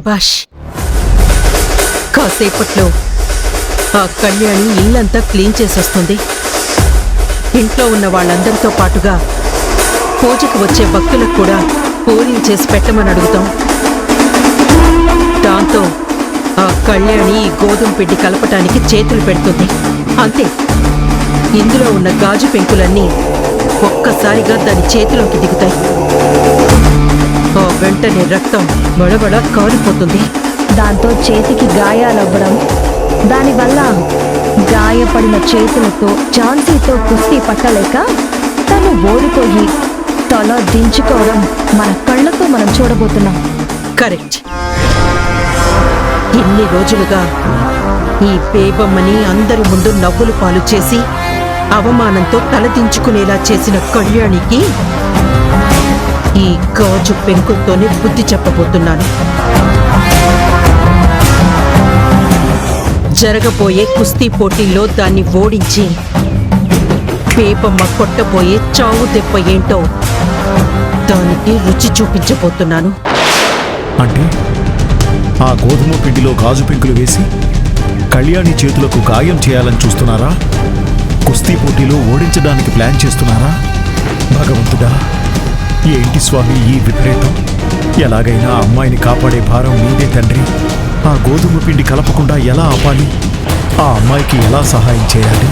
శభాష్. కాసేపట్లో ఆ కళ్యాణి ఇల్లంతా క్లీన్ చేసొస్తుంది. ఇంట్లో ఉన్న వాళ్ళందరితో పాటుగా పూజకు వచ్చే భక్తులకు కూడా పూరీలు చేసి పెట్టమని అడుగుతాం. దాంతో ఆ కళ్యాణి ఈ గోధుమ పిండి కలపటానికి చేతులు పెడుతుంది. అంతే, ఇందులో ఉన్న గాజు పెంకులన్నీ ఒక్కసారిగా దాని చేతిలోకి దిగుతాయి. ఆ వెంటనే రక్తం బడబడ కారిపోతుంది. దాంతో చేతికి గాయాలవ్వడం, దానివల్ల గాయపడిన చేతులతో ఝాన్సీతో కుస్తీ పట్టలేక తను ఓడిపోయి తల దించుకోవడం మన కళ్ళతో మనం చూడబోతున్నాం. కరెక్ట్. ఇన్ని రోజులుగా ఈ బేబమ్మని అందరి ముందు నవ్వులు పాలు చేసి అవమానంతో తలదించుకునేలా చేసిన కళ్యాణికి ఈ గాజు పెంకుతోనే బుద్ధి చెప్పబోతున్నాను. జరగబోయే కుస్తీ పోటీల్లో దాన్ని ఓడించి బేబమ్మ కొట్టబోయే చావు దెబ్బ ఏంటో దానికి రుచి చూపించబోతున్నాను. అంటే ఆ గోధుమ పిండిలో గాజు పెంకులు వేసి కళ్యాణి చేతులకు గాయం చేయాలని చూస్తున్నారా? కుస్తీ పోటీలో ఓడించడానికి ప్లాన్ చేస్తున్నారా? భగవంతుడా, ఏంటి స్వామి ఈ విపరీతం? ఎలాగైనా అమ్మాయిని కాపాడే భారం మీదే తండ్రి. ఆ గోధుమ పిండి కలపకుండా ఎలా ఆపాలి? ఆ అమ్మాయికి ఎలా సహాయం చేయాలి?